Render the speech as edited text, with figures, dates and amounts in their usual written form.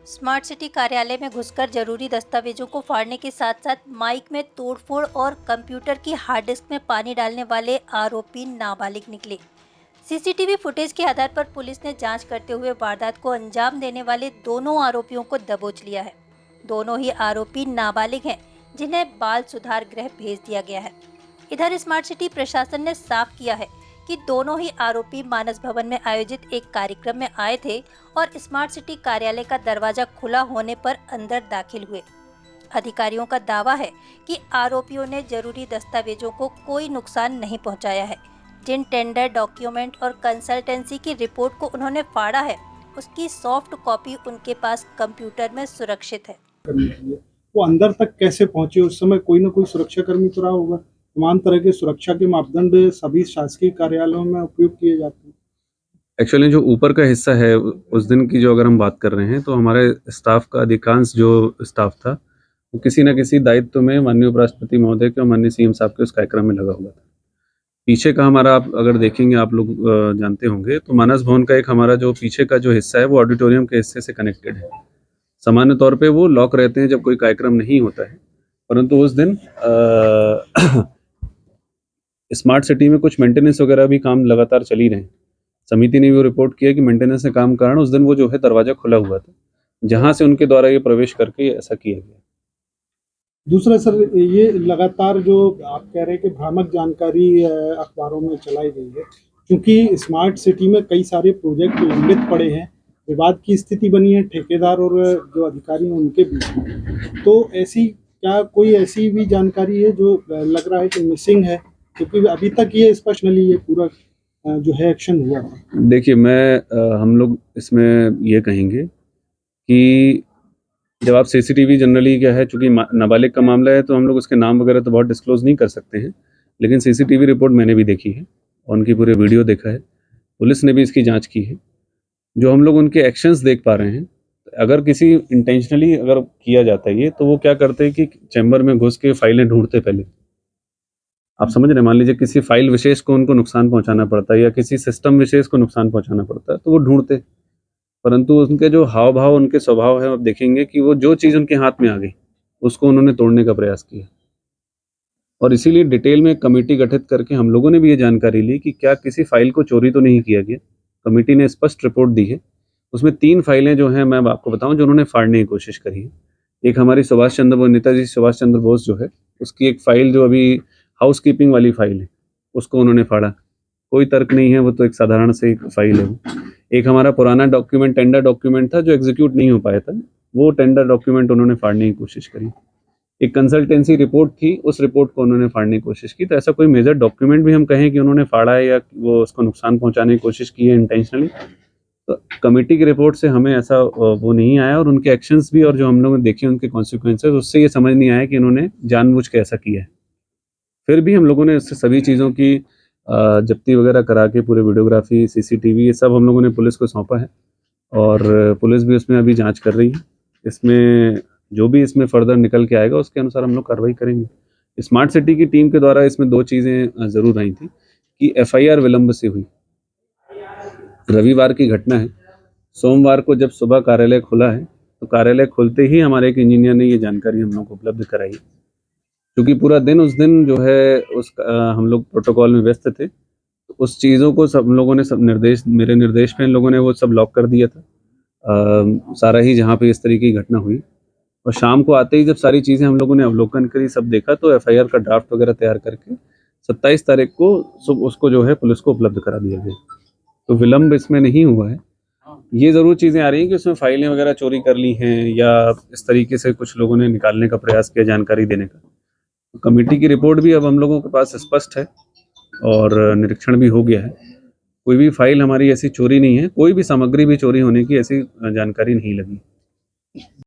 Smart city कार्यालय में घुसकर जरूरी दस्तावेजों को फाड़ने के साथ साथ माइक में तोड़फोड़ और कंप्यूटर की हार्ड डिस्क में पानी डालने वाले आरोपी नाबालिग निकले। सीसीटीवी फुटेज के आधार पर पुलिस ने जांच करते हुए वारदात को अंजाम देने वाले दोनों आरोपियों को दबोच लिया है। दोनों ही आरोपी नाबालिग हैं, जिन्हें बाल सुधार गृह भेज दिया गया है। इधर स्मार्ट सिटी प्रशासन ने साफ किया है कि दोनों ही आरोपी मानस भवन में आयोजित एक कार्यक्रम में आए थे और स्मार्ट सिटी कार्यालय का दरवाजा खुला होने पर अंदर दाखिल हुए। अधिकारियों का दावा है कि आरोपियों ने जरूरी दस्तावेजों को कोई नुकसान नहीं पहुंचाया है। जिन टेंडर, डॉक्यूमेंट और कंसल्टेंसी की रिपोर्ट को उन्होंने फाड़ा है, उसकी सॉफ्ट कॉपी उनके पास कंप्यूटर में सुरक्षित है। वो अंदर तक कैसे पहुंचे? उस समय कोई ना कोई सुरक्षाकर्मी तो रहा होगा। तमाम तरह के सुरक्षा के मापदंड सभी शासकीय कार्यालयों में उपयोग किए जाते हैं। एक्चुअली जो ऊपर का हिस्सा है, उस दिन की जो अगर हम बात कर रहे हैं, तो हमारे स्टाफ का अधिकांश जो स्टाफ था वो किसी न किसी दायित्व में माननीय उपराष्ट्रपति महोदय के और माननीय सीएम साहब के उस कार्यक्रम में लगा हुआ था। पीछे का हमारा, आप अगर देखेंगे, आप लोग जानते होंगे, तो मानस भवन का एक हमारा जो पीछे का जो हिस्सा है वो ऑडिटोरियम के हिस्से से कनेक्टेड है। सामान्य तौर पे वो लॉक रहते हैं जब कोई कार्यक्रम नहीं होता है, परंतु उस दिन स्मार्ट सिटी में कुछ मेंटेनेंस वगैरह भी काम लगातार चल ही रहे हैं। समिति ने भी रिपोर्ट किया कि मेंटेनेंस के काम कारण उस दिन वो जो है दरवाजा खुला हुआ था, जहां से उनके द्वारा ये प्रवेश करके ऐसा किया गया। दूसरा सर, ये लगातार जो आप कह रहे हैं कि भ्रामक जानकारी अखबारों में चलाई गई है, क्योंकि स्मार्ट सिटी में कई सारे प्रोजेक्ट लंबित पड़े हैं, विवाद की स्थिति बनी है ठेकेदार और जो अधिकारी हैं उनके बीच में। तो ऐसी क्या कोई ऐसी भी जानकारी है जो लग रहा है कि मिसिंग है? क्योंकि अभी तक ये स्पष्ट नहीं, ये पूरा जो है एक्शन हुआ है। देखिए, हम लोग इसमें ये कहेंगे कि जब आप सीसीटीवी जनरली क्या है, चूंकि नाबालिग का मामला है तो हम लोग उसके नाम वगैरह तो बहुत डिस्क्लोज नहीं कर सकते हैं, लेकिन सीसीटीवी रिपोर्ट मैंने भी देखी है और उनकी पूरे वीडियो देखा है। पुलिस ने भी इसकी जांच की है। जो हम लोग उनके एक्शंस देख पा रहे हैं, अगर किसी इंटेंशनली अगर किया जाता है ये, तो वो क्या करते हैं कि चैम्बर में घुस के फाइलें ढूंढते पहले। आप समझ रहे हैं, मान लीजिए किसी फाइल विशेष को उनको नुकसान पहुंचाना पड़ता है या किसी सिस्टम विशेष को नुकसान पहुंचाना पड़ता है, तो वो ढूंढते, परंतु उनके जो हाव भाव, उनके स्वभाव है, आप देखेंगे कि वो जो चीज़ उनके हाथ में आ गई उसको उन्होंने तोड़ने का प्रयास किया। और इसीलिए डिटेल में कमेटी गठित करके हम लोगों ने भी ये जानकारी ली कि क्या किसी फाइल को चोरी तो नहीं किया गया। कमेटी ने स्पष्ट रिपोर्ट दी है। उसमें 3 फाइलें जो हैं, मैं आपको बताऊं, जो उन्होंने फाड़ने की कोशिश करी है। एक हमारी सुभाष चंद्र बोस, नेताजी सुभाष चंद्र बोस जो है, उसकी एक फाइल जो अभी हाउस कीपिंग वाली फाइल है, उसको उन्होंने फाड़ा। कोई तर्क नहीं है, वो तो एक साधारण से एक फाइल है वो। एक हमारा पुराना डॉक्यूमेंट, टेंडर डॉक्यूमेंट था जो एग्जीक्यूट नहीं हो पाया था, वो टेंडर डॉक्यूमेंट उन्होंने फाड़ने की कोशिश करी। एक कंसल्टेंसी रिपोर्ट थी, उस रिपोर्ट को उन्होंने फाड़ने की कोशिश की। तो ऐसा कोई मेजर डॉक्यूमेंट भी हम कहें कि उन्होंने फाड़ा है या वो उसको नुकसान पहुंचाने की कोशिश की है इंटेंशनली, तो कमेटी की रिपोर्ट से हमें ऐसा वो नहीं आया। और उनके एक्शंस भी और जो हम लोगों ने देखे उनके कॉन्सिक्वेंसेस, उससे ये समझ नहीं आया कि इन्होंने जानबूझ के ऐसा किया है। फिर भी हम लोगों ने इससे सभी चीज़ों की जब्ती वगैरह करा के, पूरे वीडियोग्राफी, सीसीटीवी, ये सब हम लोगों ने पुलिस को सौंपा है और पुलिस भी उसमें अभी जांच कर रही है। इसमें जो भी इसमें फर्दर निकल के आएगा उसके अनुसार हम लोग कार्रवाई करेंगे। स्मार्ट सिटी की टीम के द्वारा इसमें 2 चीज़ें ज़रूर आई थी कि एफआईआर विलंब से हुई। रविवार की घटना है, सोमवार को जब सुबह कार्यालय खुला है, तो कार्यालय खुलते ही हमारे एक इंजीनियर ने ये जानकारी हम लोग को उपलब्ध कराई। क्योंकि पूरा दिन उस दिन जो है हम लोग प्रोटोकॉल में व्यस्त थे, तो उस चीज़ों को सब लोगों ने, सब निर्देश, मेरे निर्देश पे इन लोगों ने वो सब लॉक कर दिया था, सारा ही जहाँ पे इस तरीके की घटना हुई। और शाम को आते ही जब सारी चीज़ें हम लोगों ने अवलोकन करी, सब देखा, तो एफआईआर का ड्राफ्ट वगैरह तैयार करके 27 तारीख को उसको जो है पुलिस को उपलब्ध करा दिया गया। तो विलम्ब इसमें नहीं हुआ है। ये ज़रूर चीज़ें आ रही हैं कि उसमें फाइलें वगैरह चोरी कर ली हैं या इस तरीके से कुछ लोगों ने निकालने का प्रयास किया जानकारी देने का। तो कमेटी की रिपोर्ट भी अब हम लोगों के पास स्पष्ट है और निरीक्षण भी हो गया है। कोई भी फाइल हमारी ऐसी चोरी नहीं है, कोई भी सामग्री भी चोरी होने की ऐसी जानकारी नहीं लगी।